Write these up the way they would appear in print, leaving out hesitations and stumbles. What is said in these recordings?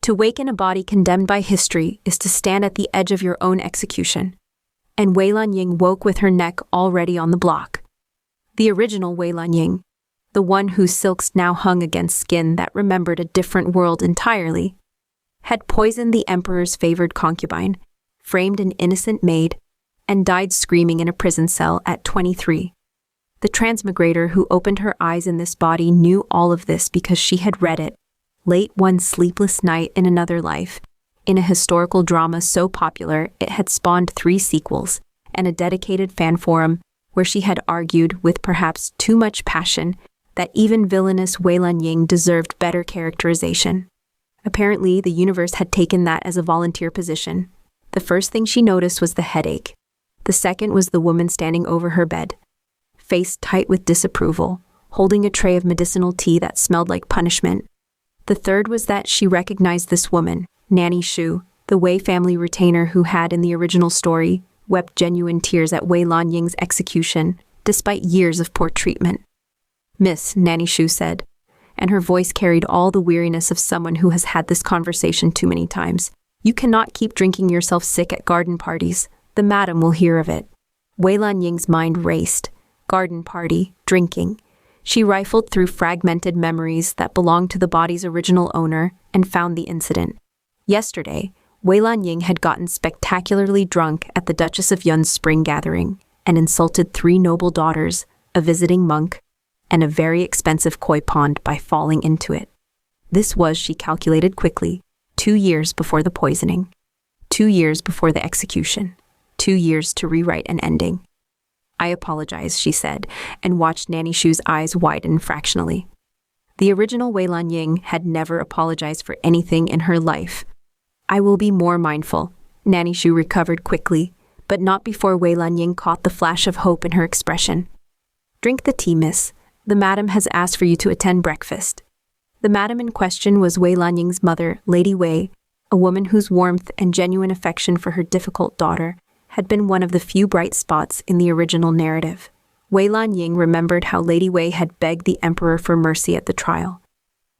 To wake in a body condemned by history is to stand at the edge of your own execution. And Wei Lanying woke with her neck already on the block. The original Wei Lanying, the one whose silks now hung against skin that remembered a different world entirely, had poisoned the emperor's favored concubine, framed an innocent maid, and died screaming in a prison cell at 23. The transmigrator who opened her eyes in this body knew all of this because she had read it, late one sleepless night in another life, in a historical drama so popular it had spawned 3 sequels, and a dedicated fan forum where she had argued with perhaps too much passion that even villainous Wei Lanying deserved better characterization. Apparently, the universe had taken that as a volunteer position. The first thing she noticed was the headache. The second was the woman standing over her bed, face tight with disapproval, holding a tray of medicinal tea that smelled like punishment. The third was that she recognized this woman, Nanny Xu, the Wei family retainer who had, in the original story, wept genuine tears at Wei Lanying's execution, despite years of poor treatment. "Miss," Nanny Xu said, and her voice carried all the weariness of someone who has had this conversation too many times. "You cannot keep drinking yourself sick at garden parties. The madam will hear of it." Wei Lanying's mind raced. Garden party, drinking. She rifled through fragmented memories that belonged to the body's original owner and found the incident. Yesterday, Wei Lanying had gotten spectacularly drunk at the Duchess of Yun's spring gathering and insulted 3 noble daughters, a visiting monk, and a very expensive koi pond by falling into it. This was, she calculated quickly, 2 years before the poisoning, 2 years before the execution, 2 years to rewrite an ending. "I apologize," she said, and watched Nanny Xu's eyes widen fractionally. The original Wei Lanying had never apologized for anything in her life. "I will be more mindful." Nanny Xu recovered quickly, but not before Wei Lanying caught the flash of hope in her expression. "Drink the tea, miss. The madam has asked for you to attend breakfast." The madam in question was Wei Lanying's mother, Lady Wei, a woman whose warmth and genuine affection for her difficult daughter had been one of the few bright spots in the original narrative. Wei Lanying remembered how Lady Wei had begged the emperor for mercy at the trial,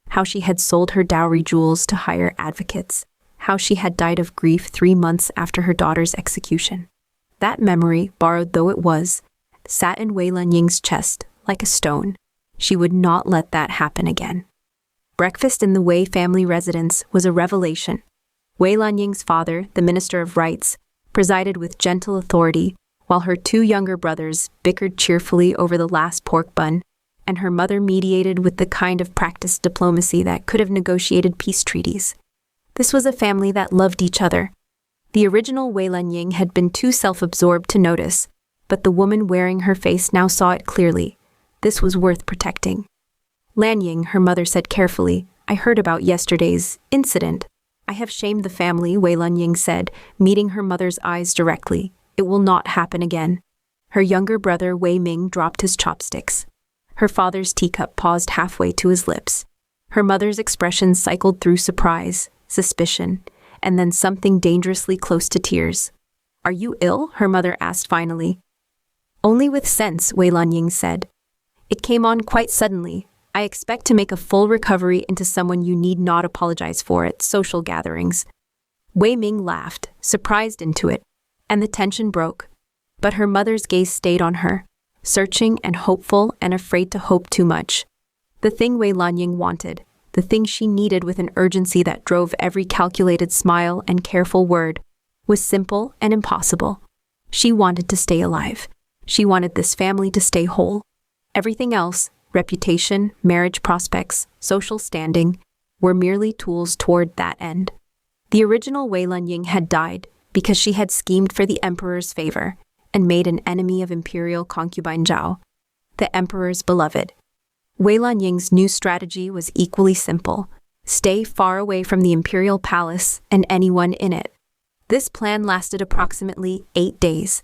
how she had sold her dowry jewels to hire advocates, how she had died of grief 3 months after her daughter's execution. That memory, borrowed though it was, sat in Wei Lanying's chest like a stone. She would not let that happen again. Breakfast in the Wei family residence was a revelation. Wei Lanying's father, the Minister of Rights, presided with gentle authority, while her 2 younger brothers bickered cheerfully over the last pork bun, and her mother mediated with the kind of practiced diplomacy that could have negotiated peace treaties. This was a family that loved each other. The original Wei Lanying had been too self-absorbed to notice, but the woman wearing her face now saw it clearly. This was worth protecting. "Lanying," her mother said carefully, "I heard about yesterday's incident." "I have shamed the family," Wei Lanying said, meeting her mother's eyes directly. "It will not happen again." Her younger brother Wei Ming dropped his chopsticks. Her father's teacup paused halfway to his lips. Her mother's expression cycled through surprise, suspicion, and then something dangerously close to tears. "Are you ill?" her mother asked finally. "Only with sense," Wei Lanying said. "It came on quite suddenly. I expect to make a full recovery into someone you need not apologize for at social gatherings." Wei Ming laughed, surprised into it, and the tension broke. But her mother's gaze stayed on her, searching and hopeful and afraid to hope too much. The thing Wei Lanying wanted, the thing she needed with an urgency that drove every calculated smile and careful word, was simple and impossible. She wanted to stay alive. She wanted this family to stay whole. Everything else, reputation, marriage prospects, social standing, were merely tools toward that end. The original Wei Lanying had died because she had schemed for the emperor's favor and made an enemy of imperial concubine Zhao, the emperor's beloved. Wei Lanying's new strategy was equally simple: stay far away from the imperial palace and anyone in it. This plan lasted approximately 8 days.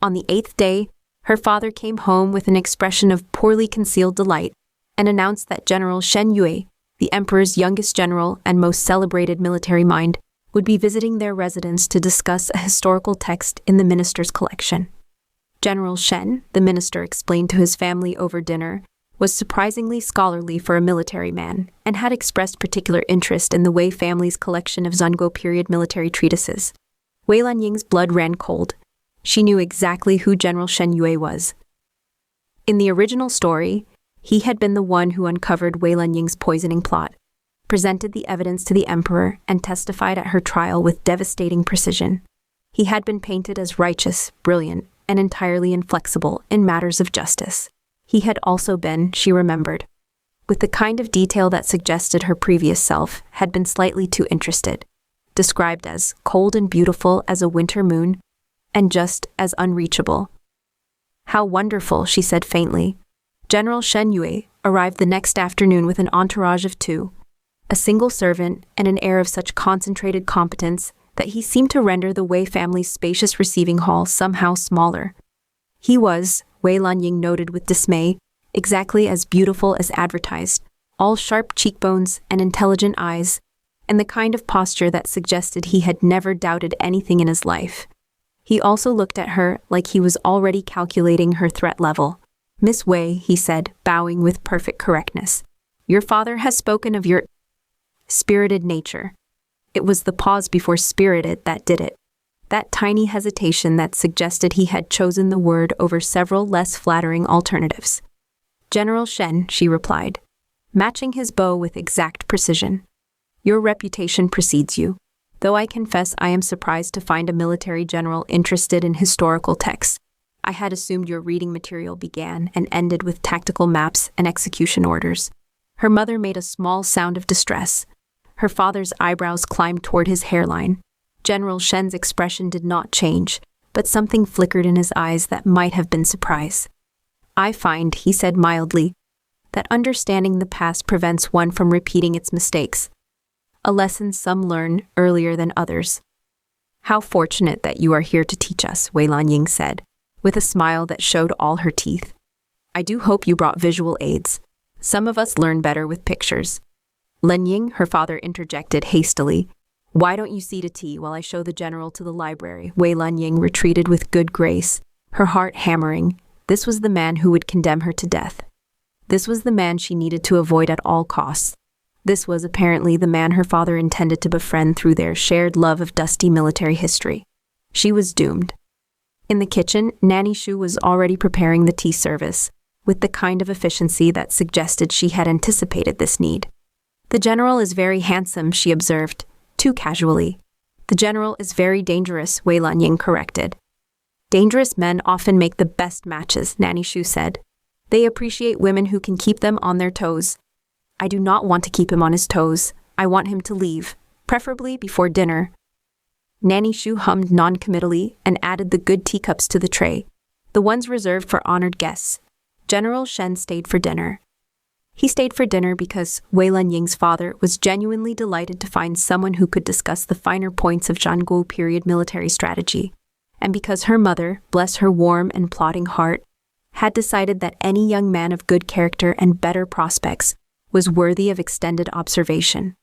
On the 8th day, her father came home with an expression of poorly concealed delight and announced that General Shen Yue, the emperor's youngest general and most celebrated military mind, would be visiting their residence to discuss a historical text in the minister's collection. General Shen, the minister explained to his family over dinner, was surprisingly scholarly for a military man and had expressed particular interest in the Wei family's collection of Zhongguo period military treatises. Wei Lanying's blood ran cold. She knew exactly who General Shen Yue was. In the original story, he had been the one who uncovered Wei Lanying's poisoning plot, presented the evidence to the emperor, and testified at her trial with devastating precision. He had been painted as righteous, brilliant, and entirely inflexible in matters of justice. He had also been, she remembered, with the kind of detail that suggested her previous self had been slightly too interested, described as cold and beautiful as a winter moon, and just as unreachable. How wonderful, she said faintly. General Shen Yue arrived the next afternoon with an entourage of 2, a single servant and an air of such concentrated competence that he seemed to render the Wei family's spacious receiving hall somehow smaller. He was, Wei Lanying noted with dismay, exactly as beautiful as advertised, all sharp cheekbones and intelligent eyes, and the kind of posture that suggested he had never doubted anything in his life. He also looked at her like he was already calculating her threat level. "Miss Wei," he said, bowing with perfect correctness, "your father has spoken of your spirited nature." It was the pause before spirited that did it. That tiny hesitation that suggested he had chosen the word over several less flattering alternatives. "General Shen," she replied, matching his bow with exact precision. "Your reputation precedes you, though I confess I am surprised to find a military general interested in historical texts. I had assumed your reading material began and ended with tactical maps and execution orders." Her mother made a small sound of distress. Her father's eyebrows climbed toward his hairline. General Shen's expression did not change, but something flickered in his eyes that might have been surprise. "I find," he said mildly, "that understanding the past prevents one from repeating its mistakes. A lesson some learn earlier than others." "How fortunate that you are here to teach us," Wei Lanying said, with a smile that showed all her teeth. "I do hope you brought visual aids. Some of us learn better with pictures." "Lanying," her father interjected hastily, "why don't you see to tea while I show the general to the library?" Wei Lanying retreated with good grace, her heart hammering. This was the man who would condemn her to death. This was the man she needed to avoid at all costs. This was apparently the man her father intended to befriend through their shared love of dusty military history. She was doomed. In the kitchen, Nanny Xu was already preparing the tea service, with the kind of efficiency that suggested she had anticipated this need. "The general is very handsome," she observed, too casually. "The general is very dangerous," Wei Lanying corrected. "Dangerous men often make the best matches," Nanny Xu said. "They appreciate women who can keep them on their toes. I do not want to keep him on his toes. I want him to leave, preferably before dinner." Nanny Xu hummed non-committally and added the good teacups to the tray, the ones reserved for honored guests. General Shen stayed for dinner. He stayed for dinner because Wei Lanying's father was genuinely delighted to find someone who could discuss the finer points of Zhongguo period military strategy, and because her mother, bless her warm and plodding heart, had decided that any young man of good character and better prospects was worthy of extended observation.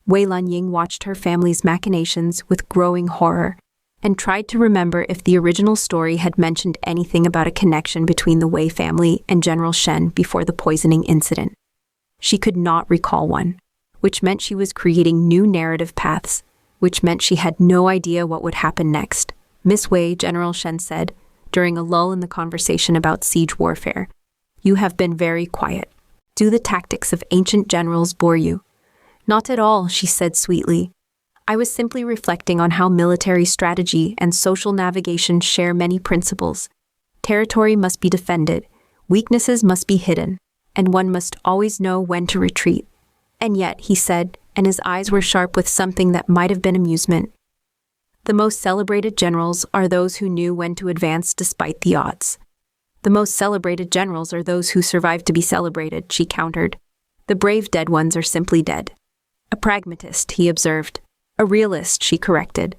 Wei Lanying watched her family's machinations with growing horror and tried to remember if the original story had mentioned anything about a connection between the Wei family and General Shen before the poisoning incident. She could not recall one, which meant she was creating new narrative paths, which meant she had no idea what would happen next. "Miss Wei," General Shen said, during a lull in the conversation about siege warfare, "you have been very quiet. Do the tactics of ancient generals bore you?" "Not at all," she said sweetly. "I was simply reflecting on how military strategy and social navigation share many principles. Territory must be defended, weaknesses must be hidden, and one must always know when to retreat." "And yet," he said, and his eyes were sharp with something that might have been amusement, "the most celebrated generals are those who knew when to advance despite the odds." "The most celebrated generals are those who survived to be celebrated," she countered. "The brave dead ones are simply dead." "A pragmatist," he observed. "A realist," she corrected.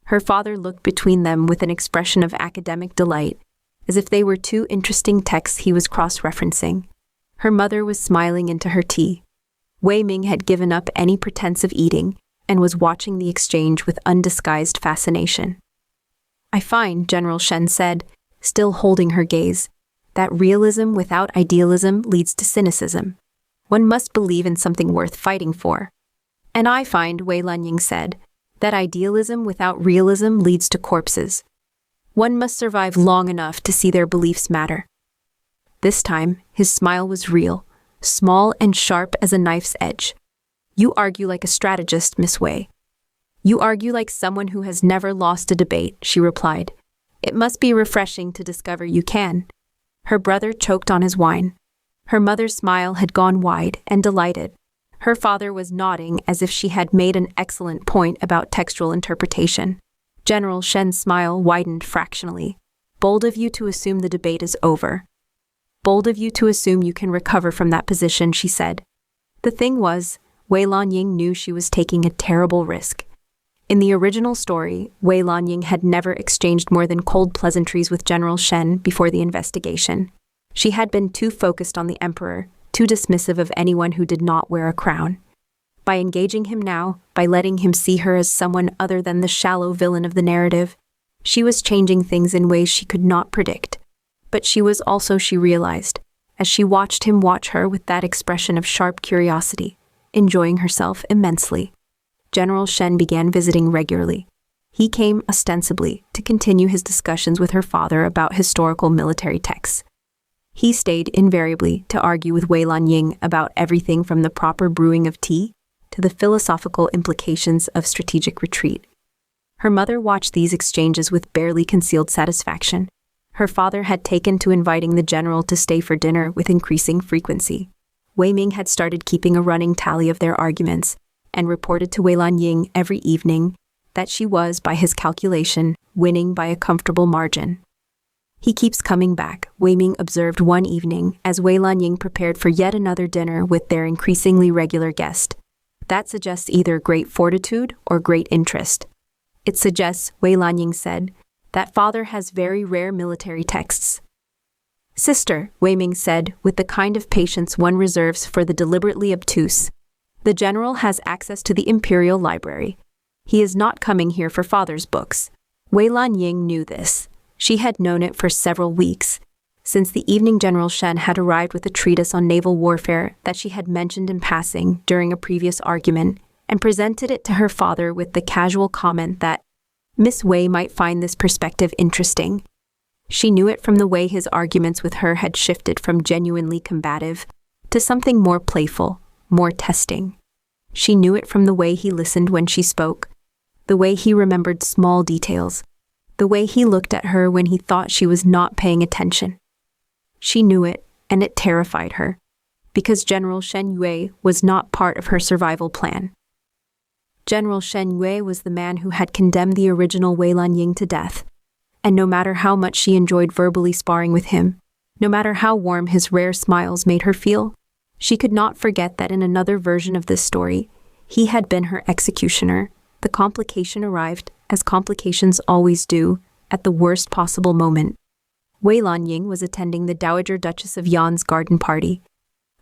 Her father looked between them with an expression of academic delight, as if they were two interesting texts he was cross-referencing. Her mother was smiling into her tea. Wei Ming had given up any pretense of eating and was watching the exchange with undisguised fascination. "I find," General Shen said, still holding her gaze, that realism without idealism leads to cynicism. One must believe in something worth fighting for. And I find, Wei Lanying said, that idealism without realism leads to corpses. One must survive long enough to see their beliefs matter. This time, his smile was real, small and sharp as a knife's edge. You argue like a strategist, Miss Wei. You argue like someone who has never lost a debate, she replied. It must be refreshing to discover you can. Her brother choked on his wine. Her mother's smile had gone wide and delighted. Her father was nodding as if she had made an excellent point about textual interpretation. General Shen's smile widened fractionally. Bold of you to assume the debate is over. Bold of you to assume you can recover from that position, she said. The thing was, Wei Lanying knew she was taking a terrible risk. In the original story, Wei Lanying had never exchanged more than cold pleasantries with General Shen before the investigation. She had been too focused on the emperor, too dismissive of anyone who did not wear a crown. By engaging him now, by letting him see her as someone other than the shallow villain of the narrative, she was changing things in ways she could not predict. But she was also, she realized, as she watched him watch her with that expression of sharp curiosity, enjoying herself immensely. General Shen began visiting regularly. He came ostensibly to continue his discussions with her father about historical military texts. He stayed invariably to argue with Wei Lanying about everything from the proper brewing of tea to the philosophical implications of strategic retreat. Her mother watched these exchanges with barely concealed satisfaction. Her father had taken to inviting the general to stay for dinner with increasing frequency. Wei Ming had started keeping a running tally of their arguments and reported to Wei Lanying every evening that she was, by his calculation, winning by a comfortable margin. He keeps coming back, Wei Ming observed one evening as Wei Lanying prepared for yet another dinner with their increasingly regular guest. That suggests either great fortitude or great interest. It suggests, Wei Lanying said, that father has very rare military texts. Sister, Wei Ming said, with the kind of patience one reserves for the deliberately obtuse. The general has access to the imperial library. He is not coming here for father's books. Wei Lanying knew this. She had known it for several weeks, since the evening General Shen had arrived with a treatise on naval warfare that she had mentioned in passing during a previous argument, and presented it to her father with the casual comment that Miss Wei might find this perspective interesting. She knew it from the way his arguments with her had shifted from genuinely combative to something more playful, more testing. She knew it from the way he listened when she spoke, the way he remembered small details, the way he looked at her when he thought she was not paying attention. She knew it, and it terrified her, because General Shen Yue was not part of her survival plan. General Shen Yue was the man who had condemned the original Wei Lanying to death, and no matter how much she enjoyed verbally sparring with him, no matter how warm his rare smiles made her feel, she could not forget that in another version of this story, he had been her executioner. The complication arrived, as complications always do, at the worst possible moment. Wei Lanying was attending the Dowager Duchess of Yan's garden party,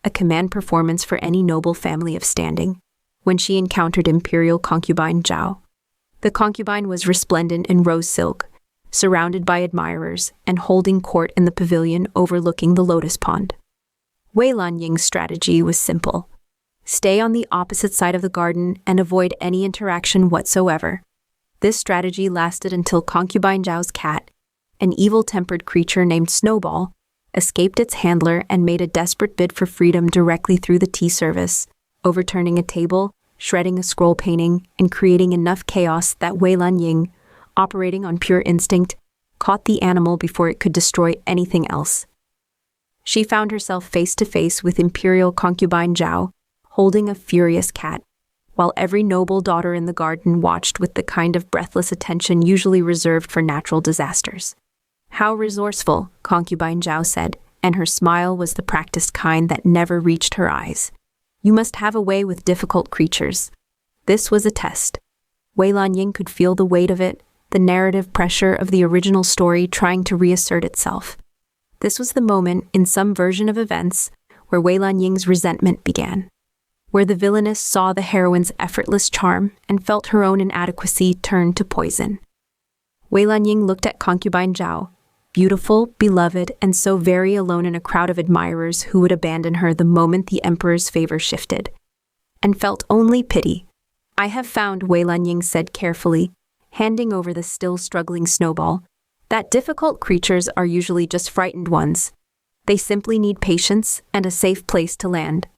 a command performance for any noble family of standing, when she encountered imperial concubine Zhao. The concubine was resplendent in rose silk, surrounded by admirers, and holding court in the pavilion overlooking the lotus pond. Wei Lanying's strategy was simple. Stay on the opposite side of the garden and avoid any interaction whatsoever. This strategy lasted until concubine Zhao's cat, an evil-tempered creature named Snowball, escaped its handler and made a desperate bid for freedom directly through the tea service, overturning a table, shredding a scroll painting, and creating enough chaos that Wei Lanying, operating on pure instinct, caught the animal before it could destroy anything else. She found herself face to face with imperial concubine Zhao, holding a furious cat, while every noble daughter in the garden watched with the kind of breathless attention usually reserved for natural disasters. How resourceful, concubine Zhao said, and her smile was the practiced kind that never reached her eyes. You must have a way with difficult creatures. This was a test. Wei Lanying could feel the weight of it, the narrative pressure of the original story trying to reassert itself. This was the moment, in some version of events, where Wei Lanying's resentment began, where the villainess saw the heroine's effortless charm and felt her own inadequacy turn to poison. Wei Lanying looked at concubine Zhao, beautiful, beloved, and so very alone in a crowd of admirers who would abandon her the moment the emperor's favor shifted, and felt only pity. "I have found," Wei Lanying said carefully, handing over the still struggling snowball, "that difficult creatures are usually just frightened ones. They simply need patience and a safe place to land."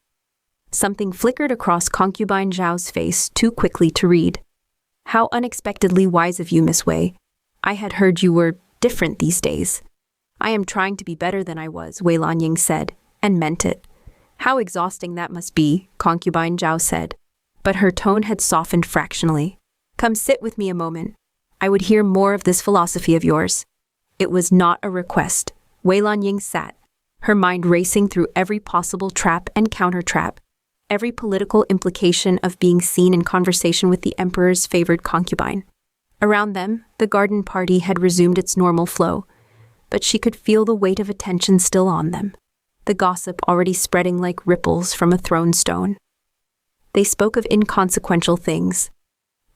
Something flickered across concubine Zhao's face too quickly to read. "How unexpectedly wise of you, Miss Wei. I had heard you were different these days." "I am trying to be better than I was," Wei Lanying said, and meant it. "How exhausting that must be," concubine Zhao said, but her tone had softened fractionally. "Come sit with me a moment. I would hear more of this philosophy of yours." It was not a request. Wei Lanying sat, her mind racing through every possible trap and counter-trap, every political implication of being seen in conversation with the emperor's favored concubine. Around them, the garden party had resumed its normal flow, but she could feel the weight of attention still on them, the gossip already spreading like ripples from a thrown stone. They spoke of inconsequential things,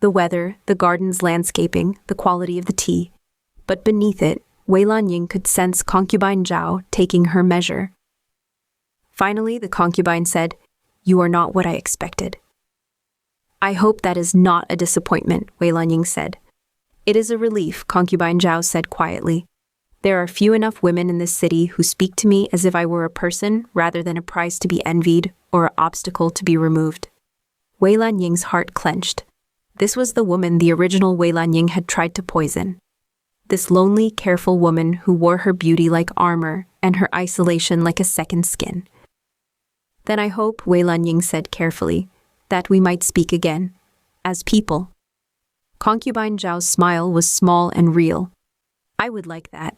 the weather, the garden's landscaping, the quality of the tea, but beneath it, Wei Lanying could sense concubine Zhao taking her measure. Finally, the concubine said, "You are not what I expected." "I hope that is not a disappointment," Wei Lanying said. "It is a relief," concubine Zhao said quietly. "There are few enough women in this city who speak to me as if I were a person rather than a prize to be envied or an obstacle to be removed." Wei Lanying's heart clenched. This was the woman the original Wei Lanying had tried to poison. This lonely, careful woman who wore her beauty like armor and her isolation like a second skin. "Then I hope," Wei Lanying said carefully, "that we might speak again, as people." Concubine Zhao's smile was small and real. "I would like that."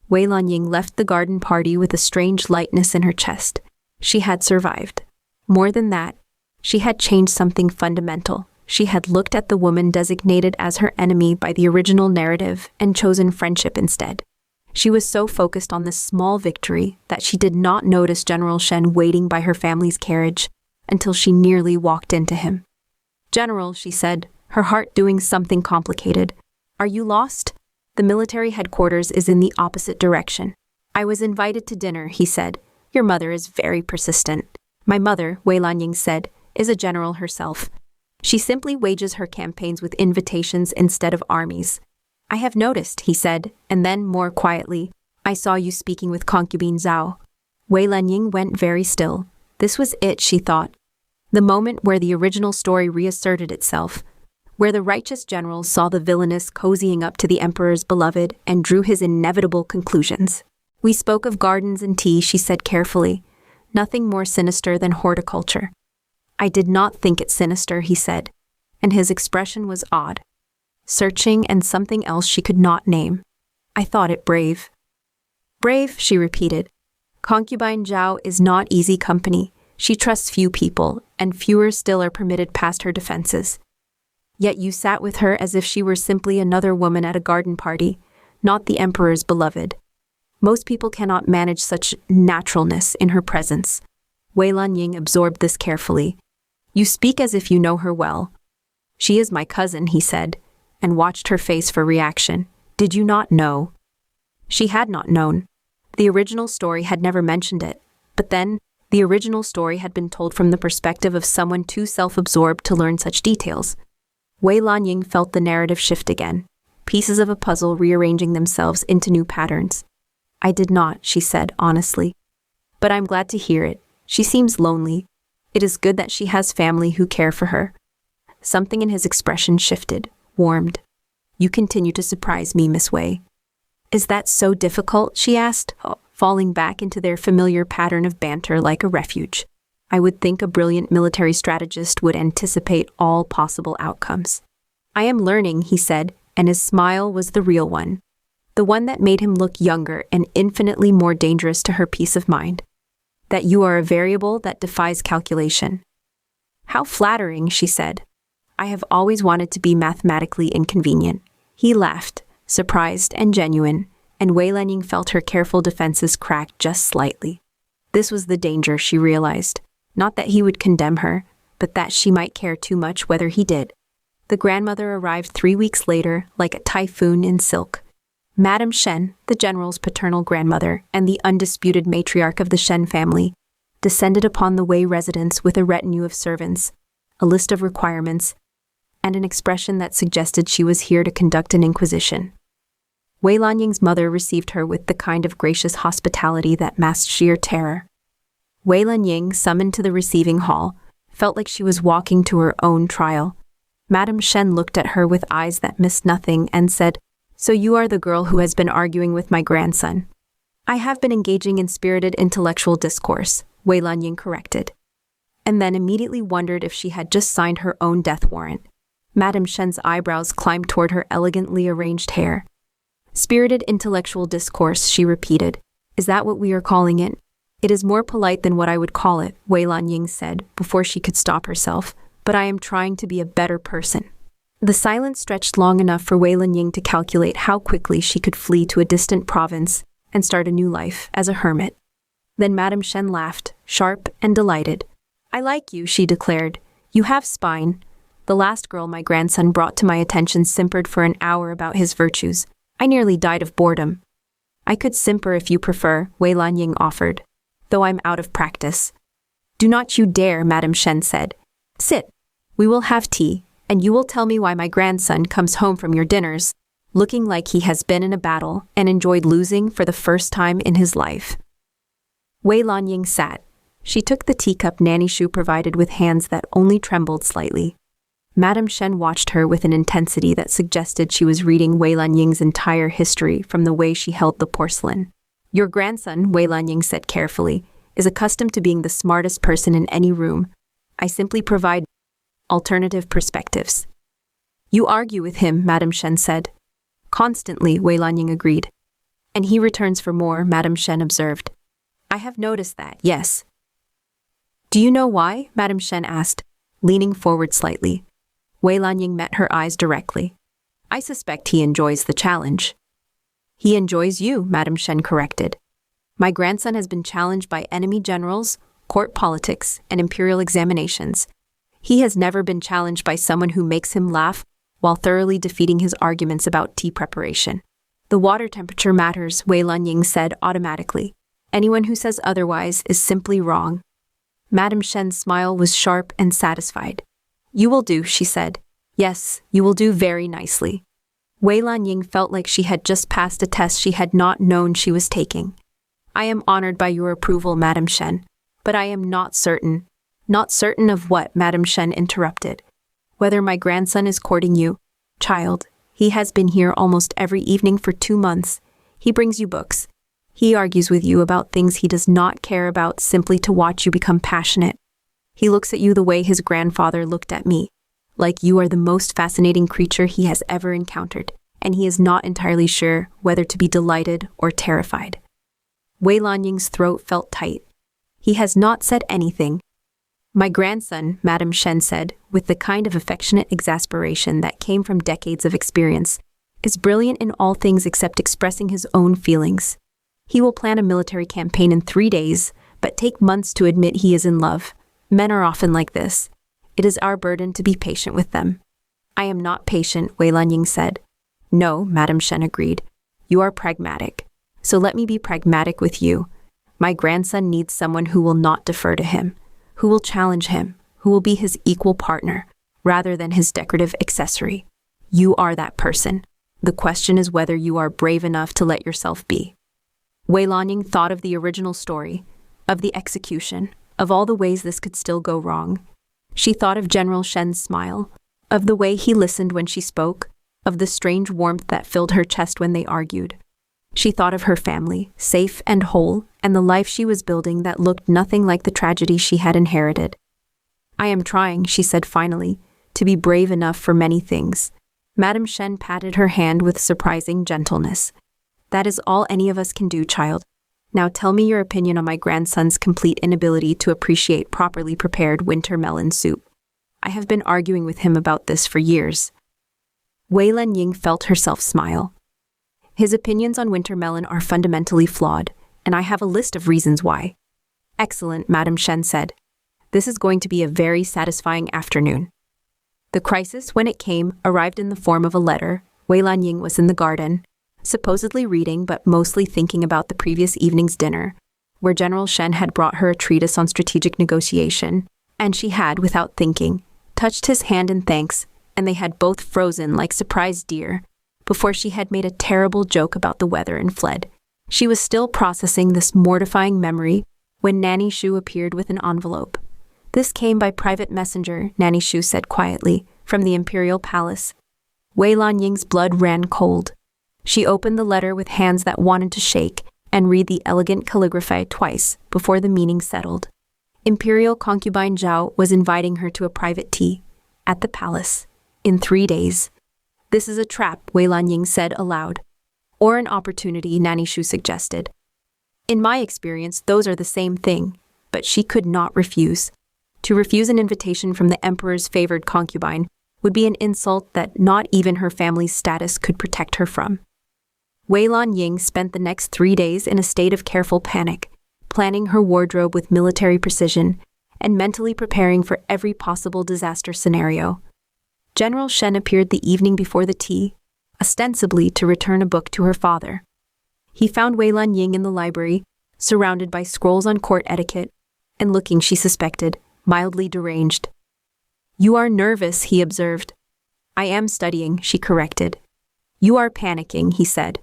Wei Lanying left the garden party with a strange lightness in her chest. She had survived. More than that, she had changed something fundamental. She had looked at the woman designated as her enemy by the original narrative and chosen friendship instead. She was so focused on this small victory that she did not notice General Shen waiting by her family's carriage until she nearly walked into him. "General," she said, her heart doing something complicated, "are you lost? The military headquarters is in the opposite direction." "I was invited to dinner," he said. "Your mother is very persistent." "My mother," Wei Lanying said, "is a general herself. She simply wages her campaigns with invitations instead of armies." "I have noticed," he said, and then, more quietly, "I saw you speaking with concubine Zhao." Wei Lanying went very still. This was it, she thought. The moment where the original story reasserted itself, where the righteous general saw the villainess cozying up to the emperor's beloved and drew his inevitable conclusions. "We spoke of gardens and tea," she said carefully. "Nothing more sinister than horticulture." "I did not think it sinister," he said, and his expression was odd, searching and something else she could not name. "I thought it brave." "Brave," she repeated. "Concubine Zhao is not easy company. She trusts few people, and fewer still are permitted past her defenses. Yet you sat with her as if she were simply another woman at a garden party, not the emperor's beloved. Most people cannot manage such naturalness in her presence." Wei Lanying absorbed this carefully. "You speak as if you know her well." "She is my cousin," he said, and watched her face for reaction. "Did you not know?" She had not known. The original story had never mentioned it, but then, the original story had been told from the perspective of someone too self-absorbed to learn such details. Wei Lanying felt the narrative shift again, pieces of a puzzle rearranging themselves into new patterns. "I did not," she said honestly. "But I'm glad to hear it. She seems lonely. It is good that she has family who care for her." Something in his expression shifted, warmed. "You continue to surprise me, Miss Wei." "Is that so difficult?" she asked, falling back into their familiar pattern of banter like a refuge. "I would think a brilliant military strategist would anticipate all possible outcomes." "I am learning," he said, and his smile was the real one. The one that made him look younger and infinitely more dangerous to her peace of mind. "That you are a variable that defies calculation." "How flattering," she said. "I have always wanted to be mathematically inconvenient." He laughed, surprised and genuine, and Wei Lanying felt her careful defenses crack just slightly. This was the danger, she realized. Not that he would condemn her, but that she might care too much whether he did. The grandmother arrived 3 weeks later, like a typhoon in silk. Madame Shen, the general's paternal grandmother and the undisputed matriarch of the Shen family, descended upon the Wei residence with a retinue of servants, a list of requirements, and an expression that suggested she was here to conduct an inquisition. Wei Lanying's mother received her with the kind of gracious hospitality that masked sheer terror. Wei Lanying, summoned to the receiving hall, felt like she was walking to her own trial. Madame Shen looked at her with eyes that missed nothing and said, "So you are the girl who has been arguing with my grandson." "I have been engaging in spirited intellectual discourse," Wei Lanying corrected, and then immediately wondered if she had just signed her own death warrant. Madame Shen's eyebrows climbed toward her elegantly arranged hair. "Spirited intellectual discourse," she repeated. "Is that what we are calling it?" "It is more polite than what I would call it," Wei Lanying said before she could stop herself, "but I am trying to be a better person." The silence stretched long enough for Wei Lanying to calculate how quickly she could flee to a distant province and start a new life as a hermit. Then Madame Shen laughed, sharp and delighted. "I like you," she declared. "You have spine." The last girl my grandson brought to my attention simpered for an hour about his virtues. I nearly died of boredom. "I could simper if you prefer," Wei Lanying offered, "though I'm out of practice." "Do not you dare," Madame Shen said. "Sit. We will have tea, and you will tell me why my grandson comes home from your dinners, looking like he has been in a battle and enjoyed losing for the first time in his life." Wei Lanying sat. She took the teacup Nanny Xu provided with hands that only trembled slightly. Madame Shen watched her with an intensity that suggested she was reading Wei Lanying's entire history from the way she held the porcelain. "Your grandson," Wei Lanying said carefully, "is accustomed to being the smartest person in any room. I simply provide alternative perspectives." "You argue with him," Madame Shen said. "Constantly," Wei Lanying agreed. "And he returns for more," Madame Shen observed. "I have noticed that, yes." "Do you know why?" Madame Shen asked, leaning forward slightly. Wei Lanying met her eyes directly. "I suspect he enjoys the challenge." "He enjoys you," Madame Shen corrected. "My grandson has been challenged by enemy generals, court politics, and imperial examinations. He has never been challenged by someone who makes him laugh while thoroughly defeating his arguments about tea preparation." "The water temperature matters," Wei Lanying said automatically. "Anyone who says otherwise is simply wrong." Madame Shen's smile was sharp and satisfied. "You will do," she said. "Yes, you will do very nicely." Wei Lanying felt like she had just passed a test she had not known she was taking. "I am honored by your approval, Madame Shen, but I am not certain." "Not certain of what?" Madame Shen interrupted. "Whether my grandson is courting you." "Child, he has been here almost every evening for 2 months. He brings you books. He argues with you about things he does not care about simply to watch you become passionate. He looks at you the way his grandfather looked at me, like you are the most fascinating creature he has ever encountered, and he is not entirely sure whether to be delighted or terrified." Wei Lanying's throat felt tight. "He has not said anything." "My grandson," Madame Shen said, with the kind of affectionate exasperation that came from decades of experience, "is brilliant in all things except expressing his own feelings. He will plan a military campaign in 3 days, but take months to admit he is in love. Men are often like this. It is our burden to be patient with them." "I am not patient," Wei Lanying said. "No," Madame Shen agreed. "You are pragmatic. So let me be pragmatic with you. My grandson needs someone who will not defer to him, who will challenge him, who will be his equal partner, rather than his decorative accessory. You are that person. The question is whether you are brave enough to let yourself be." Wei Lanying thought of the original story, of the execution, of all the ways this could still go wrong. She thought of General Shen's smile, of the way he listened when she spoke, of the strange warmth that filled her chest when they argued. She thought of her family, safe and whole, and the life she was building that looked nothing like the tragedy she had inherited. "I am trying," she said finally, "to be brave enough for many things." Madame Shen patted her hand with surprising gentleness. "That is all any of us can do, child. Now tell me your opinion on my grandson's complete inability to appreciate properly prepared winter melon soup. I have been arguing with him about this for years." Wei Lanying felt herself smile. "His opinions on winter melon are fundamentally flawed, and I have a list of reasons why." "Excellent," Madame Shen said. "This is going to be a very satisfying afternoon." The crisis, when it came, arrived in the form of a letter. Wei Lanying was in the garden. supposedly reading but mostly thinking about the previous evening's dinner, where General Shen had brought her a treatise on strategic negotiation, and she had, without thinking, touched his hand in thanks, and they had both frozen like surprised deer, before she had made a terrible joke about the weather and fled. She was still processing this mortifying memory when Nanny Xu appeared with an envelope. "This came by private messenger," Nanny Xu said quietly, "from the imperial palace." Wei Lanying's blood ran cold. She opened the letter with hands that wanted to shake and read the elegant calligraphy twice before the meaning settled. Imperial concubine Zhao was inviting her to a private tea at the palace in 3 days. "This is a trap," Wei Lanying said aloud. "Or an opportunity," Nanny Xu suggested. "In my experience, those are the same thing," but she could not refuse. To refuse an invitation from the emperor's favored concubine would be an insult that not even her family's status could protect her from. Wei Lanying spent the next 3 days in a state of careful panic, planning her wardrobe with military precision and mentally preparing for every possible disaster scenario. General Shen appeared the evening before the tea, ostensibly to return a book to her father. He found Wei Lanying in the library, surrounded by scrolls on court etiquette, and looking, she suspected, mildly deranged. "You are nervous," he observed. "I am studying," she corrected. "You are panicking," he said.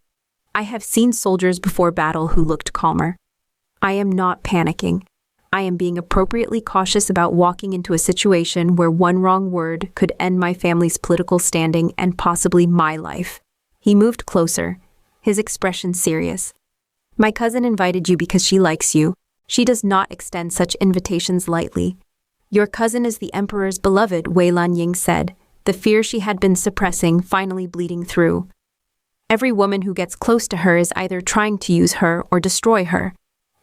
"I have seen soldiers before battle who looked calmer." "I am not panicking. I am being appropriately cautious about walking into a situation where one wrong word could end my family's political standing and possibly my life." He moved closer, his expression serious. "My cousin invited you because she likes you. She does not extend such invitations lightly." "Your cousin is the emperor's beloved," Wei Lanying said, the fear she had been suppressing finally bleeding through. "Every woman who gets close to her is either trying to use her or destroy her.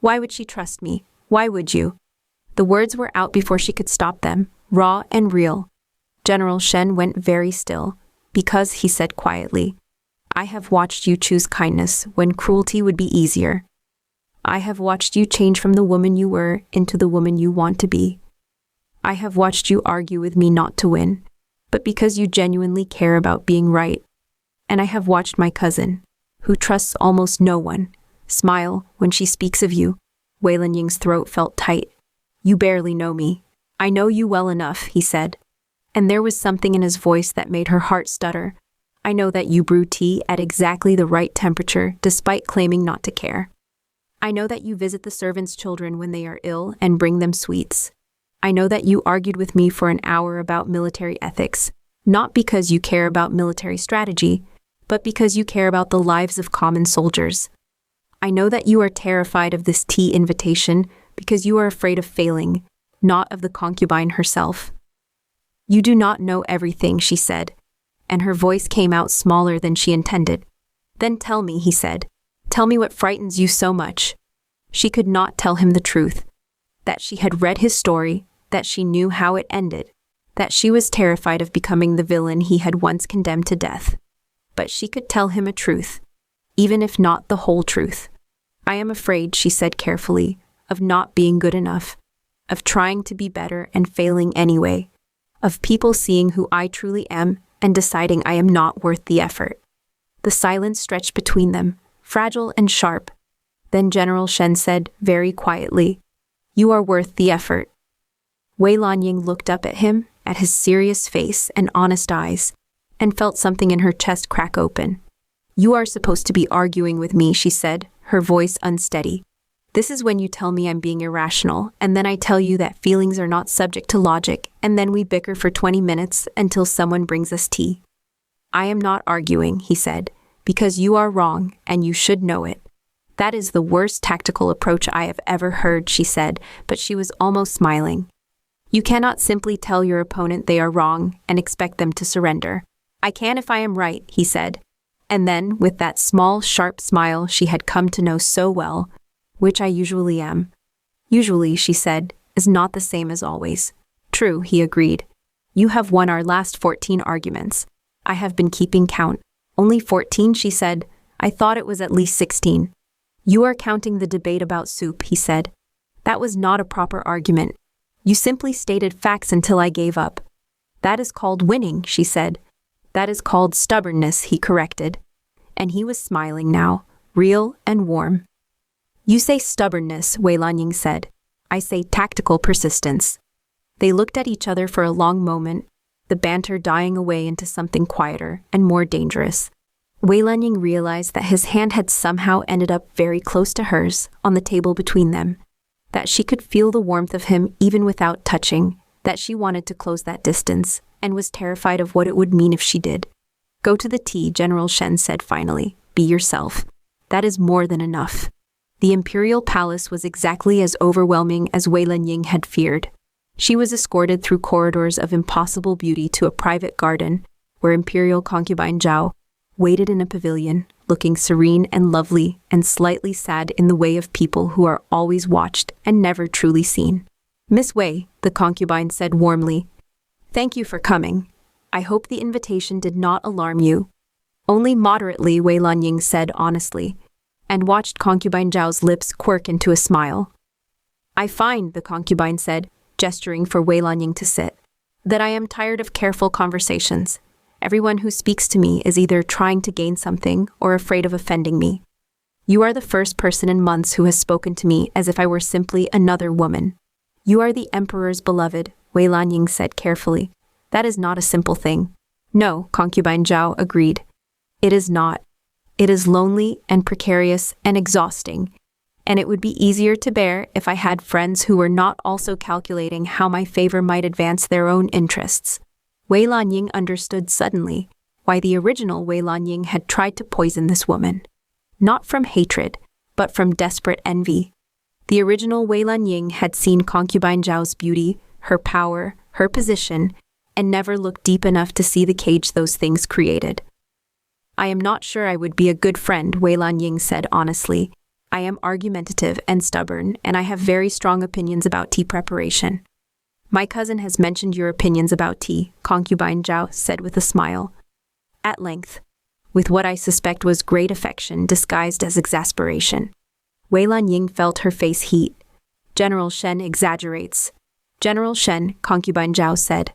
Why would she trust me? Why would you?" The words were out before she could stop them, raw and real. General Shen went very still, "Because," he said quietly, "I have watched you choose kindness when cruelty would be easier. I have watched you change from the woman you were into the woman you want to be. I have watched you argue with me not to win, but because you genuinely care about being right. And I have watched my cousin, who trusts almost no one, smile when she speaks of you." Wei Lanying's throat felt tight. "You barely know me. I know you well enough," he said. And there was something in his voice that made her heart stutter. "I know that you brew tea at exactly the right temperature despite claiming not to care. I know that you visit the servants' children when they are ill and bring them sweets. I know that you argued with me for an hour about military ethics, not because you care about military strategy, but because you care about the lives of common soldiers. I know that you are terrified of this tea invitation because you are afraid of failing, not of the concubine herself." "You do not know everything," she said, and her voice came out smaller than she intended. "Then tell me," he said. "Tell me what frightens you so much." She could not tell him the truth, that she had read his story, that she knew how it ended, that she was terrified of becoming the villain he had once condemned to death. But she could tell him a truth, even if not the whole truth. "I am afraid," she said carefully, "of not being good enough, of trying to be better and failing anyway, of people seeing who I truly am and deciding I am not worth the effort." The silence stretched between them, fragile and sharp. Then General Shen said, very quietly, "You are worth the effort." Wei Lanying looked up at him, at his serious face and honest eyes, and felt something in her chest crack open. "You are supposed to be arguing with me," she said, her voice unsteady. "This is when you tell me I'm being irrational, and then I tell you that feelings are not subject to logic, and then we bicker for 20 minutes until someone brings us tea." "I am not arguing," he said, "because you are wrong, and you should know it." "That is the worst tactical approach I have ever heard," she said, but she was almost smiling. "You cannot simply tell your opponent they are wrong and expect them to surrender." "I can if I am right," he said. And then, with that small, sharp smile she had come to know so well, "Which I usually am." "Usually," she said, "is not the same as always." "True," he agreed. "You have won our last 14 arguments. I have been keeping count." "Only 14," she said. "I thought it was at least 16. "You are counting the debate about soup," he said. "That was not a proper argument. You simply stated facts until I gave up." "That is called winning," she said. "That is called stubbornness," he corrected. and he was smiling now, real and warm. "You say stubbornness," Wei Lanying said. "I say tactical persistence." They looked at each other for a long moment, the banter dying away into something quieter and more dangerous. Wei Lanying realized that his hand had somehow ended up very close to hers on the table between them, that she could feel the warmth of him even without touching, that she wanted to close that distance and was terrified of what it would mean if she did. "Go to the tea," General Shen said finally. "Be yourself. That is more than enough." The imperial palace was exactly as overwhelming as Wei Lanying had feared. She was escorted through corridors of impossible beauty to a private garden, where imperial concubine Zhao waited in a pavilion, looking serene and lovely and slightly sad in the way of people who are always watched and never truly seen. "Miss Wei," the concubine said warmly, "thank you for coming. I hope the invitation did not alarm you." "Only moderately," Wei Lanying said honestly, and watched concubine Zhao's lips quirk into a smile. "I find," the concubine said, gesturing for Wei Lanying to sit, "that I am tired of careful conversations. Everyone who speaks to me is either trying to gain something or afraid of offending me. You are the first person in months who has spoken to me as if I were simply another woman." "You are the emperor's beloved," Wei Lanying said carefully. "That is not a simple thing." "No," concubine Zhao agreed. "It is not. It is lonely and precarious and exhausting, and it would be easier to bear if I had friends who were not also calculating how my favor might advance their own interests." Wei Lanying understood suddenly why the original Wei Lanying had tried to poison this woman. Not from hatred, but from desperate envy. The original Wei Lanying had seen concubine Zhao's beauty, her power, her position, and never looked deep enough to see the cage those things created. "I am not sure I would be a good friend," Wei Lanying said honestly. "I am argumentative and stubborn, and I have very strong opinions about tea preparation." "My cousin has mentioned your opinions about tea," concubine Zhao said with a smile. At length, with what I suspect was great affection disguised as exasperation. Wei Lanying felt her face heat. "General Shen exaggerates." "General Shen," concubine Zhao said,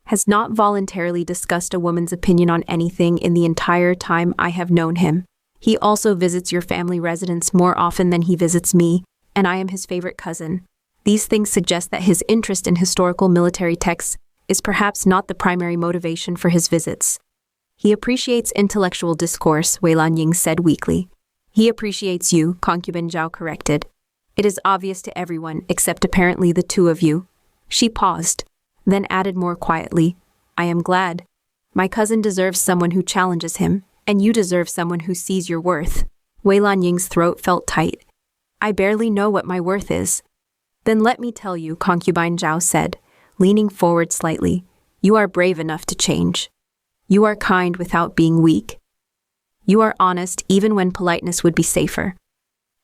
"has not voluntarily discussed a woman's opinion on anything in the entire time I have known him. He also visits your family residence more often than he visits me, and I am his favorite cousin. These things suggest that his interest in historical military texts is perhaps not the primary motivation for his visits." "He appreciates intellectual discourse," Wei Lanying said weakly. "He appreciates you," concubine Zhao corrected. "It is obvious to everyone except apparently the two of you." She paused, then added more quietly, "I am glad. My cousin deserves someone who challenges him, and you deserve someone who sees your worth." Wei Lanying's throat felt tight. "I barely know what my worth is." "Then let me tell you," concubine Zhao said, leaning forward slightly. "You are brave enough to change. You are kind without being weak. You are honest even when politeness would be safer.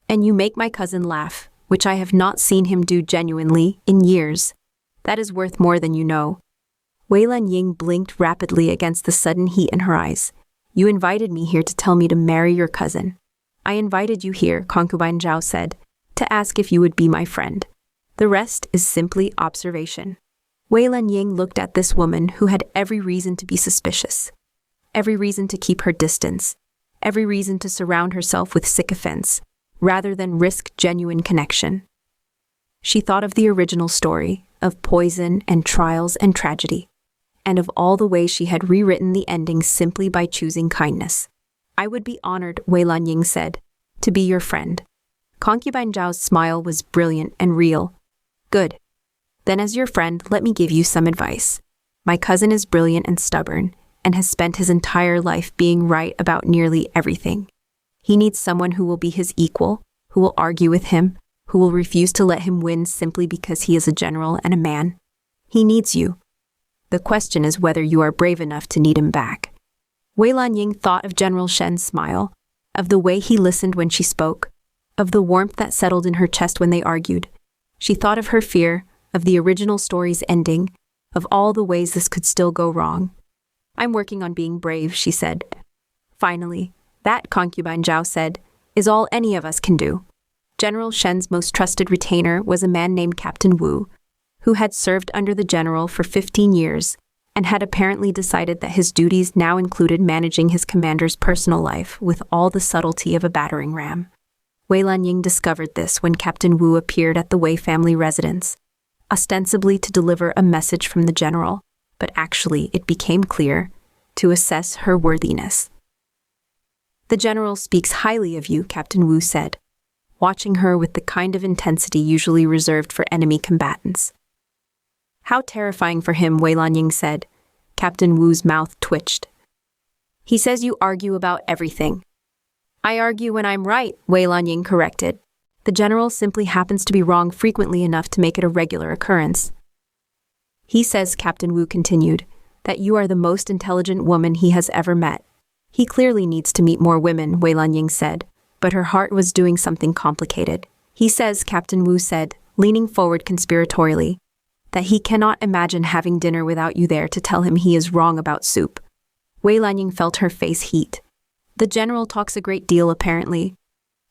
And you make my cousin laugh, which I have not seen him do genuinely in years. That is worth more than you know." Wei Lanying blinked rapidly against the sudden heat in her eyes. "You invited me here to tell me to marry your cousin." "I invited you here," concubine Zhao said, "to ask if you would be my friend. The rest is simply observation." Wei Lanying looked at this woman who had every reason to be suspicious, every reason to keep her distance, every reason to surround herself with sycophants, rather than risk genuine connection. She thought of the original story, of poison and trials and tragedy, and of all the ways she had rewritten the ending simply by choosing kindness. "I would be honored," Wei Lanying said, "to be your friend." Concubine Zhao's smile was brilliant and real. "Good. Then as your friend, let me give you some advice. My cousin is brilliant and stubborn, and has spent his entire life being right about nearly everything. He needs someone who will be his equal, who will argue with him, who will refuse to let him win simply because he is a general and a man. He needs you. The question is whether you are brave enough to need him back." Wei Lanying thought of General Shen's smile, of the way he listened when she spoke, of the warmth that settled in her chest when they argued. She thought of her fear, of the original story's ending, of all the ways this could still go wrong. "I'm working on being brave," she said. "Finally, that," concubine Zhao said, "is all any of us can do." General Shen's most trusted retainer was a man named Captain Wu, who had served under the general for 15 years and had apparently decided that his duties now included managing his commander's personal life with all the subtlety of a battering ram. Wei Lanying discovered this when Captain Wu appeared at the Wei family residence, ostensibly to deliver a message from the general, but actually, it became clear, to assess her worthiness. "The general speaks highly of you," Captain Wu said, watching her with the kind of intensity usually reserved for enemy combatants. "How terrifying for him," Wei Lanying said. Captain Wu's mouth twitched. "He says you argue about everything." "I argue when I'm right," Wei Lanying corrected. "The general simply happens to be wrong frequently enough to make it a regular occurrence." "He says," Captain Wu continued, "that you are the most intelligent woman he has ever met. He clearly needs to meet more women," Wei Lanying said, but her heart was doing something complicated. "He says," Captain Wu said, leaning forward conspiratorially, "that he cannot imagine having dinner without you there to tell him he is wrong about soup." Wei Lanying felt her face heat. "The general talks a great deal, apparently."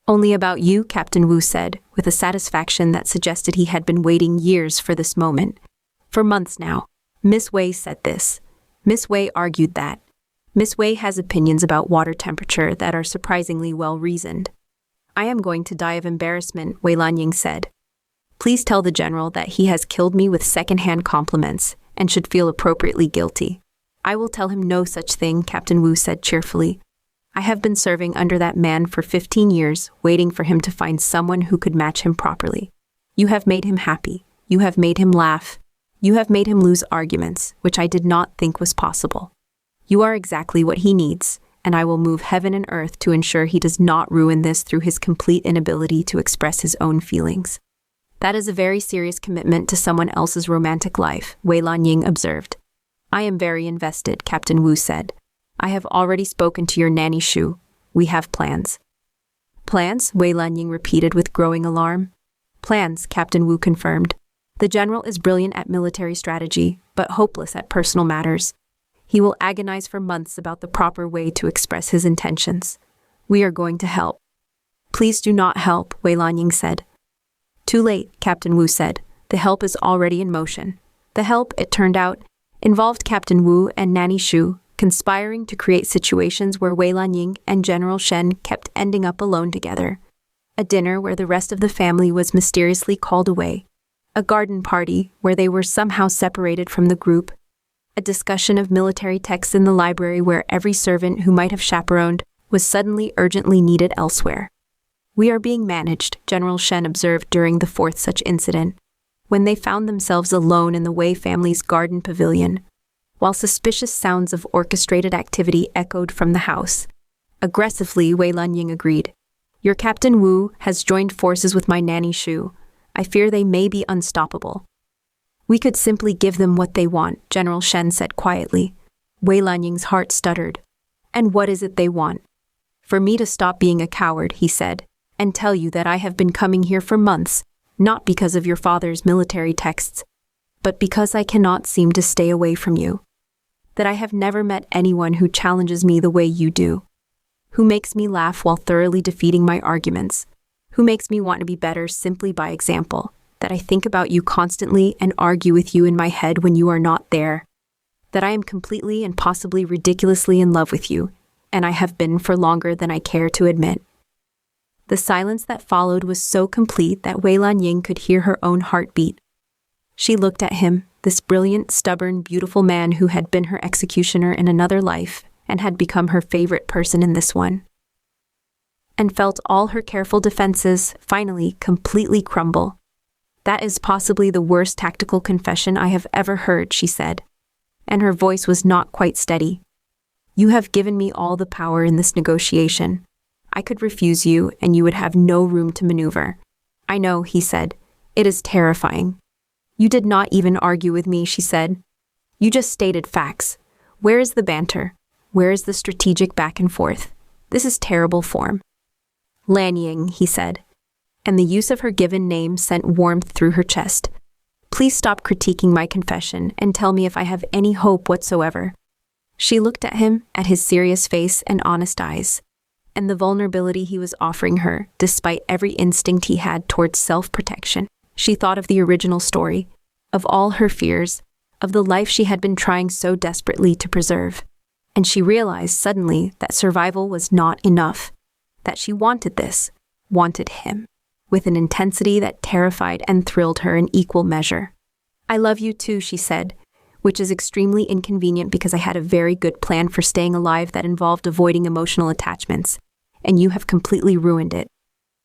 "Only about you," Captain Wu said, with a satisfaction that suggested he had been waiting years for this moment. "For months now. Miss Wei said this. Miss Wei argued that. Miss Wei has opinions about water temperature that are surprisingly well-reasoned." "I am going to die of embarrassment," Wei Lanying said. "Please tell the general that he has killed me with second-hand compliments and should feel appropriately guilty." "I will tell him no such thing," Captain Wu said cheerfully. "I have been serving under that man for 15 years, waiting for him to find someone who could match him properly. You have made him happy. You have made him laugh. You have made him lose arguments, which I did not think was possible. You are exactly what he needs, and I will move heaven and earth to ensure he does not ruin this through his complete inability to express his own feelings." "That is a very serious commitment to someone else's romantic life," Wei Lanying observed. "I am very invested," Captain Wu said. "I have already spoken to your Nanny Xu. We have plans." "Plans?" Wei Lanying repeated with growing alarm. "Plans," Captain Wu confirmed. "The general is brilliant at military strategy, but hopeless at personal matters. He will agonize for months about the proper way to express his intentions. We are going to help." "Please do not help," Wei Lanying said. "Too late," Captain Wu said. "The help is already in motion." The help, it turned out, involved Captain Wu and Nanny Xu, conspiring to create situations where Wei Lanying and General Shen kept ending up alone together. A dinner where the rest of the family was mysteriously called away. A garden party where they were somehow separated from the group. A discussion of military texts in the library where every servant who might have chaperoned was suddenly urgently needed elsewhere. "We are being managed," General Shen observed during the fourth such incident, when they found themselves alone in the Wei family's garden pavilion, while suspicious sounds of orchestrated activity echoed from the house. Aggressively, Wei Lanying agreed. "Your Captain Wu has joined forces with my Nanny Xu. I fear they may be unstoppable." "We could simply give them what they want," General Shen said quietly. Wei Lanying's heart stuttered. "And what is it they want?" "For me to stop being a coward," he said, "and tell you that I have been coming here for months, not because of your father's military texts, but because I cannot seem to stay away from you. That I have never met anyone who challenges me the way you do, who makes me laugh while thoroughly defeating my arguments, who makes me want to be better simply by example, that I think about you constantly and argue with you in my head when you are not there, that I am completely and possibly ridiculously in love with you, and I have been for longer than I care to admit." The silence that followed was so complete that Wei Lanying could hear her own heartbeat. She looked at him, this brilliant, stubborn, beautiful man who had been her executioner in another life and had become her favorite person in this one, and felt all her careful defenses finally completely crumble. "That is possibly the worst tactical confession I have ever heard," she said, and her voice was not quite steady. "You have given me all the power in this negotiation. I could refuse you, and you would have no room to maneuver." "I know," he said. "It is terrifying." "You did not even argue with me," she said. "You just stated facts. Where is the banter? Where is the strategic back and forth? This is terrible form." "Lanying," he said, and the use of her given name sent warmth through her chest. "Please stop critiquing my confession and tell me if I have any hope whatsoever." She looked at him, at his serious face and honest eyes, and the vulnerability he was offering her, despite every instinct he had towards self-protection. She thought of the original story, of all her fears, of the life she had been trying so desperately to preserve. And she realized suddenly that survival was not enough, that she wanted this, wanted him, with an intensity that terrified and thrilled her in equal measure. "I love you too," she said, which is extremely inconvenient because I had a very good plan for staying alive that involved avoiding emotional attachments, and you have completely ruined it.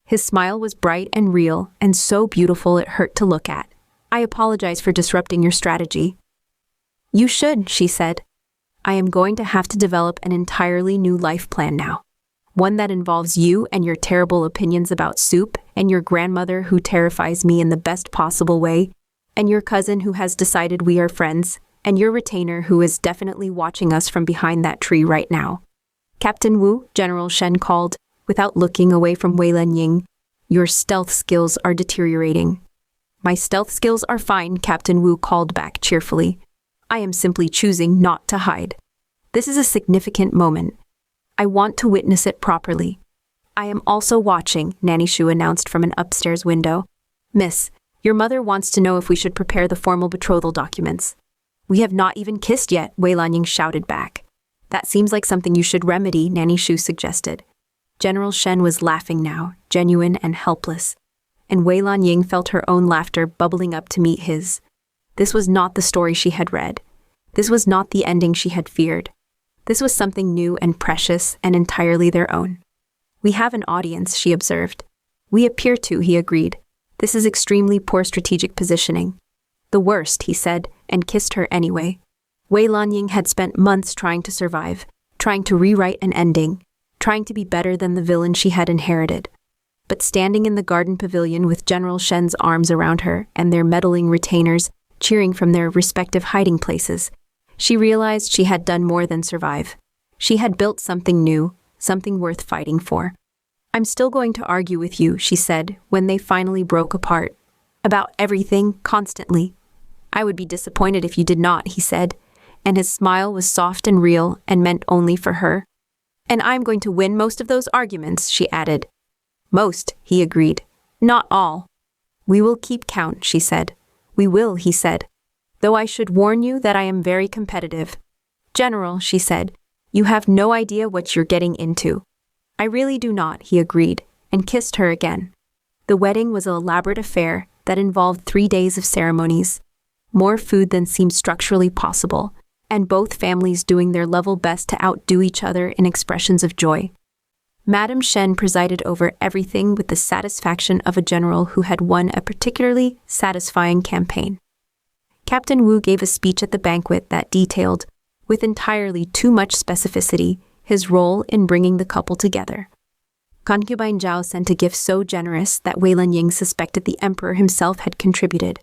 His smile was bright and real and so beautiful it hurt to look at. "I apologize for disrupting your strategy." "You should," she said. "I am going to have to develop an entirely new life plan now. One that involves you and your terrible opinions about soup, and your grandmother who terrifies me in the best possible way, and your cousin who has decided we are friends, and your retainer who is definitely watching us from behind that tree right now." "Captain Wu," General Shen called, without looking away from Wei Lanying, "your stealth skills are deteriorating." "My stealth skills are fine," Captain Wu called back cheerfully. "I am simply choosing not to hide. This is a significant moment. I want to witness it properly." "I am also watching," Nanny Xu announced from an upstairs window. "Miss, your mother wants to know if we should prepare the formal betrothal documents." "We have not even kissed yet," Wei Lanying shouted back. "That seems like something you should remedy," Nanny Xu suggested. General Shen was laughing now, genuine and helpless, and Wei Lanying felt her own laughter bubbling up to meet his. This was not the story she had read. This was not the ending she had feared. This was something new and precious and entirely their own. "We have an audience," she observed. "We appear to," he agreed. "This is extremely poor strategic positioning." "The worst," he said, and kissed her anyway. Wei Lanying had spent months trying to survive, trying to rewrite an ending, trying to be better than the villain she had inherited. But standing in the garden pavilion with General Shen's arms around her and their meddling retainers cheering from their respective hiding places, she realized she had done more than survive. She had built something new, something worth fighting for. "I'm still going to argue with you," she said, when they finally broke apart. "About everything, constantly." "I would be disappointed if you did not," he said, and his smile was soft and real and meant only for her. "And I'm going to win most of those arguments," she added. "Most," he agreed. "Not all." "We will keep count," she said. "We will," he said. "Though I should warn you that I am very competitive." "General," she said, "you have no idea what you're getting into." "I really do not," he agreed, and kissed her again. The wedding was an elaborate affair that involved 3 days of ceremonies, more food than seemed structurally possible, and both families doing their level best to outdo each other in expressions of joy. Madame Shen presided over everything with the satisfaction of a general who had won a particularly satisfying campaign. Captain Wu gave a speech at the banquet that detailed, with entirely too much specificity, his role in bringing the couple together. Concubine Zhao sent a gift so generous that Wei Lanying suspected the emperor himself had contributed.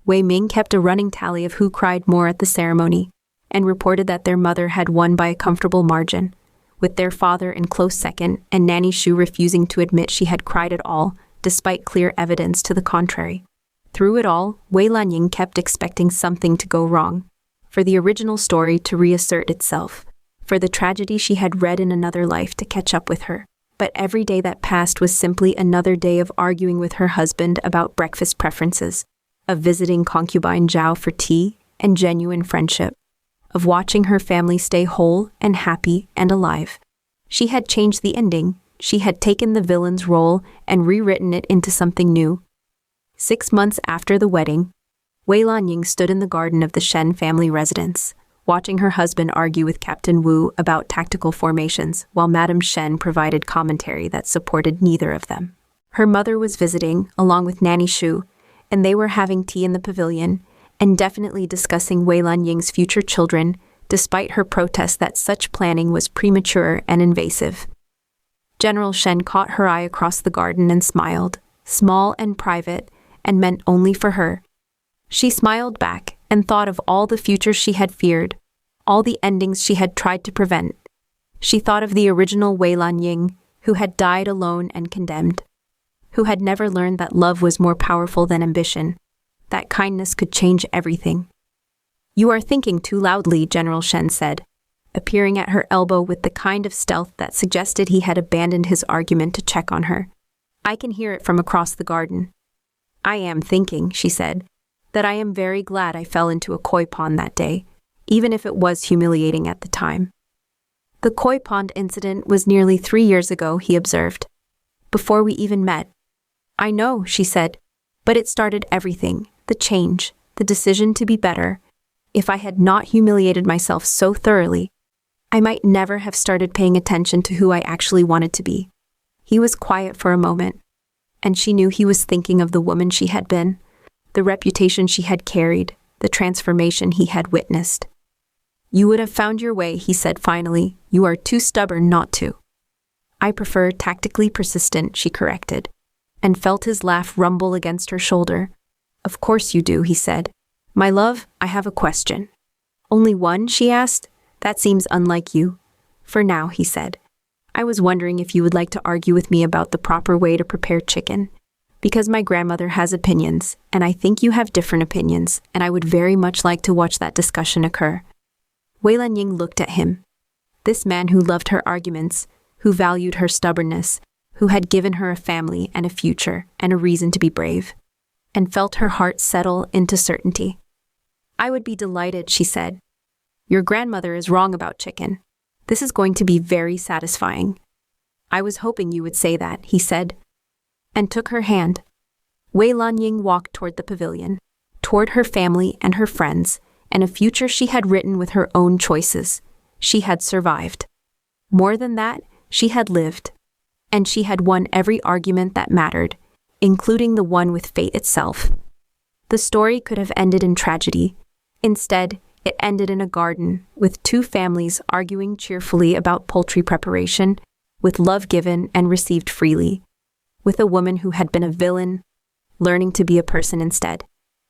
Wei Ming kept a running tally of who cried more at the ceremony, and reported that their mother had won by a comfortable margin, with their father in close second and Nanny Xu refusing to admit she had cried at all, despite clear evidence to the contrary. Through it all, Wei Lanying kept expecting something to go wrong, for the original story to reassert itself, for the tragedy she had read in another life to catch up with her. But every day that passed was simply another day of arguing with her husband about breakfast preferences, of visiting concubine Zhao for tea and genuine friendship, of watching her family stay whole and happy and alive. She had changed the ending. She had taken the villain's role and rewritten it into something new. 6 months after the wedding, Wei Lanying stood in the garden of the Shen family residence, watching her husband argue with Captain Wu about tactical formations, while Madame Shen provided commentary that supported neither of them. Her mother was visiting, along with Nanny Xu, and they were having tea in the pavilion, and definitely discussing Wei Lanying's future children, despite her protest that such planning was premature and invasive. General Shen caught her eye across the garden and smiled, small and private, and meant only for her. She smiled back and thought of all the futures she had feared, all the endings she had tried to prevent. She thought of the original Wei Lanying, who had died alone and condemned, who had never learned that love was more powerful than ambition, that kindness could change everything. "You are thinking too loudly," General Shen said, appearing at her elbow with the kind of stealth that suggested he had abandoned his argument to check on her. "I can hear it from across the garden." "I am thinking," she said, that I am very glad I fell into a koi pond that day, even if it was humiliating at the time. The koi pond incident was nearly 3 years ago, he observed. Before we even met. I know, she said, but it started everything, the change, the decision to be better. If I had not humiliated myself so thoroughly, I might never have started paying attention to who I actually wanted to be. He was quiet for a moment, and she knew he was thinking of the woman she had been, the reputation she had carried, the transformation he had witnessed. You would have found your way, he said finally. You are too stubborn not to. I prefer tactically persistent, she corrected, and felt his laugh rumble against her shoulder. Of course you do, he said. My love, I have a question. Only one, she asked. That seems unlike you. For now, he said. I was wondering if you would like to argue with me about the proper way to prepare chicken, because my grandmother has opinions, and I think you have different opinions, and I would very much like to watch that discussion occur. Wei Lanying looked at him. This man who loved her arguments, who valued her stubbornness, who had given her a family and a future and a reason to be brave, and felt her heart settle into certainty. I would be delighted, she said. Your grandmother is wrong about chicken. This is going to be very satisfying. I was hoping you would say that, he said, and took her hand. Wei Lanying walked toward the pavilion, toward her family and her friends, and a future she had written with her own choices. She had survived. More than that, she had lived. And she had won every argument that mattered, including the one with fate itself. The story could have ended in tragedy. Instead, it ended in a garden, with two families arguing cheerfully about poultry preparation, with love given and received freely, with a woman who had been a villain, learning to be a person instead.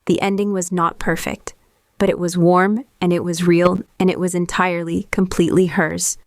The ending was not perfect, but it was warm, and it was real, and it was entirely, completely hers.